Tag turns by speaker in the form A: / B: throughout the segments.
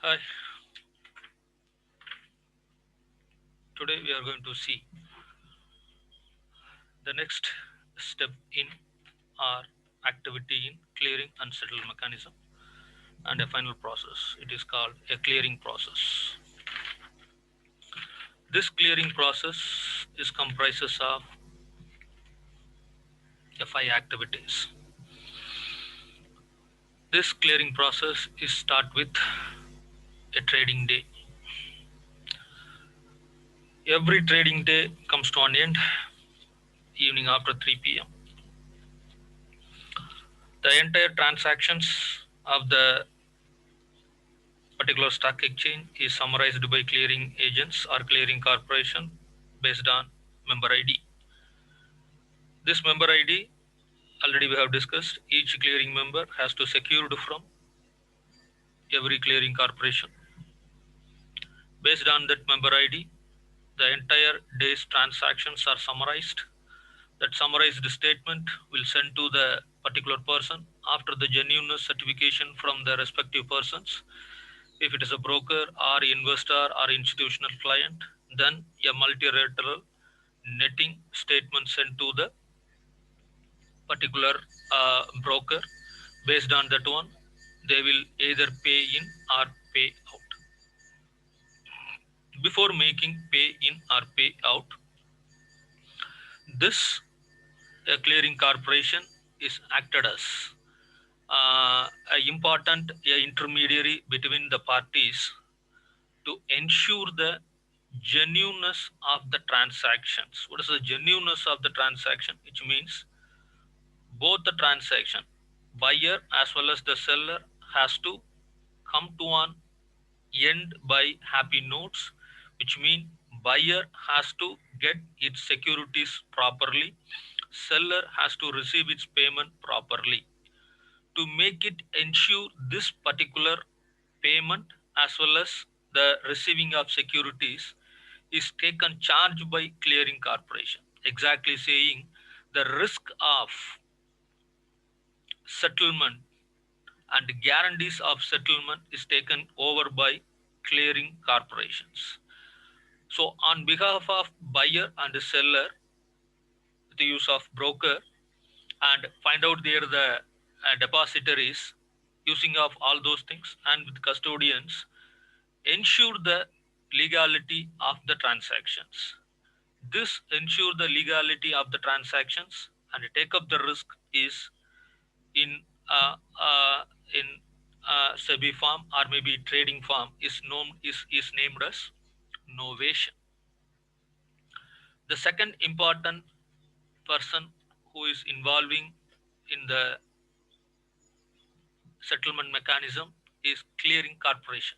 A: Hi, today we are going to see the next step in our activity in clearing and settle mechanism and a final process. It is called a clearing process. This clearing process is comprises of five activities. This clearing process is start with a trading day. Every trading day comes to an end evening after 3 p.m. The entire transactions of the particular stock exchange is summarized by clearing agents or clearing corporation based on member ID. This member ID already we have discussed. Each clearing member has to secured from every clearing corporation. Based on that member ID, the entire day's transactions are summarized. That summarized statement will send to the particular person after the genuineness certification from the respective persons. If it is a broker or investor or institutional client, then a multilateral netting statement sent to the particular broker. Based on that one, they will either pay in or pay out. Before making pay in or pay out, this clearing corporation is acted as a important intermediary between the parties to ensure the genuineness of the transactions. What is the genuineness of the transaction? Which means both the transaction, buyer as well as the seller, has to come to an end by happy notes, which means buyer has to get its securities properly, seller has to receive its payment properly. To make it ensure this particular payment as well as the receiving of securities is taken charge by clearing corporation, exactly saying the risk of settlement and guarantees of settlement is taken over by clearing corporations. So on behalf of buyer and seller, with the use of broker, and find out there the depositories using of all those things, and with custodians ensure the legality of the transactions. This ensure the legality of the transactions and take up the risk is in uh, uh, in SEBI farm or maybe trading farm is named as novation. The second important person who is involving in the settlement mechanism is clearing corporation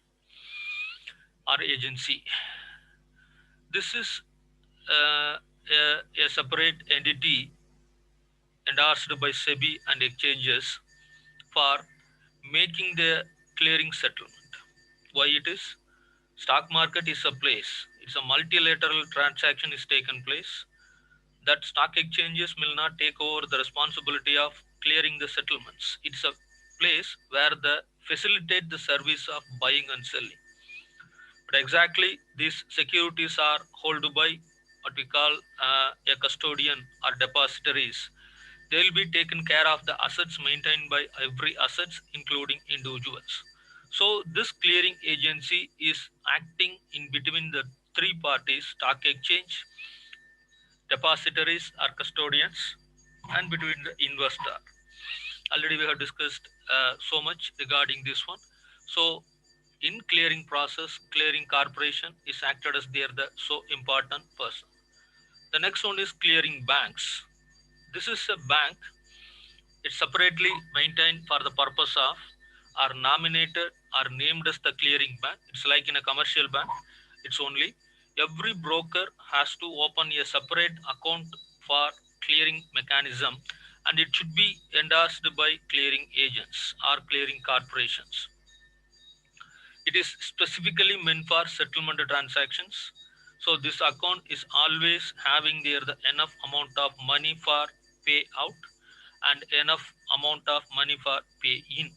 A: or agency. This is a separate entity endorsed by SEBI and exchanges for making the clearing settlement. Why it is? Stock market is a place. It's a multilateral transaction is taken place. That stock exchanges will not take over the responsibility of clearing the settlements. It's a place where the facilitate the service of buying and selling. But exactly these securities are held by what we call a custodian or depositories. They will be taken care of the assets maintained by every assets, including individuals. So this clearing agency is acting in between the three parties: stock exchange, depositories or custodians, and between the investor. Already we have discussed so much regarding this one. So in clearing process, clearing corporation is acted as there the so important person. The next one is clearing banks. This is a bank. It's separately maintained for the purpose of are nominated or named as the clearing bank. It's like in a commercial bank. It's only every broker has to open a separate account for clearing mechanism, and it should be endorsed by clearing agents or clearing corporations. It is specifically meant for settlement transactions. So this account is always having there the enough amount of money for pay out and enough amount of money for pay in.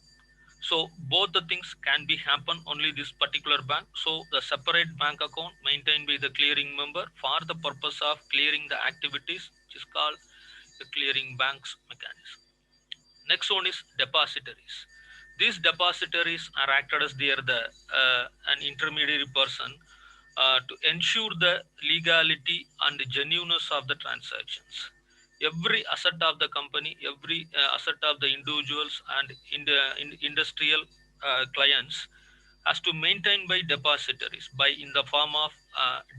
A: So both the things can be happen only this particular bank. So the separate bank account maintained by the clearing member for the purpose of clearing the activities, which is called the clearing banks mechanism. Next one is depositories. These depositories are acted as they are the an intermediary person to ensure the legality and the genuineness of the transactions. Every asset of the company, every asset of the individuals and in industrial clients has to maintain by depositories by in the form of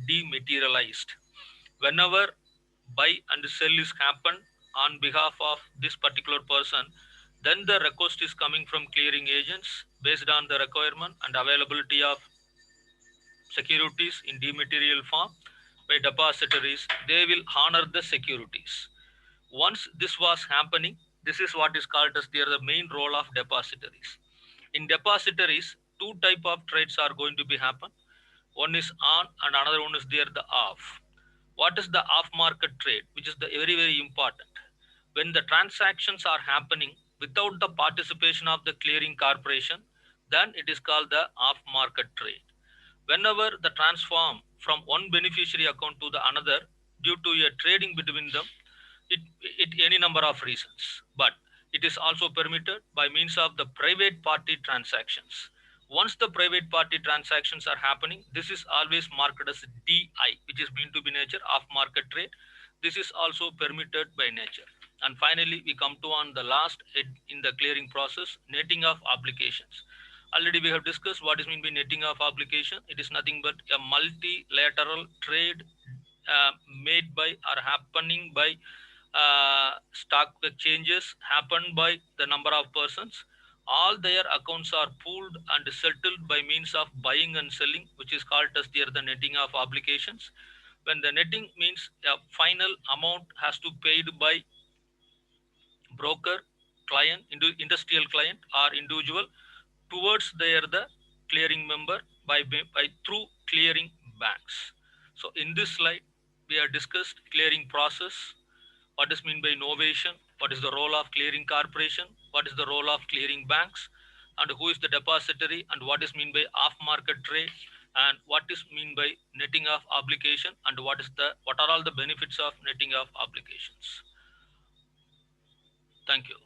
A: dematerialized. Whenever buy and sell is happened on behalf of this particular person, then the request is coming from clearing agents based on the requirement and availability of securities in dematerial form by depositories. They will honor the securities. Once this was happening, this is what is called as the main role of depositories. In depositories, two type of trades are going to be happen. One is on and another one is there the off. What is the off market trade, which is the very important? When the transactions are happening without the participation of the clearing corporation, then it is called the off market trade. Whenever the transform from one beneficiary account to the another due to a trading between them, it any number of reasons, but it is also permitted by means of the private party transactions. Once the private party transactions are happening, this is always marked as di, which is mean to be nature of market trade. This is also permitted by nature. And finally we come to on the last in the clearing process, netting of obligations. Already we have discussed what is mean by netting of obligation. It is nothing but a multilateral trade made by or happening by stock exchanges, happened by the number of persons. All their accounts are pooled and settled by means of buying and selling, which is called as the netting of obligations. When the netting means a final amount has to paid by broker, client, industrial client or individual towards their the clearing member by through clearing banks. So in this slide, we have discussed clearing process, what is mean by innovation, what is the role of clearing corporation, what is the role of clearing banks, and who is the depository, and what is mean by off market trade, and what is mean by netting of obligation, and what are all the benefits of netting of obligations. Thank you.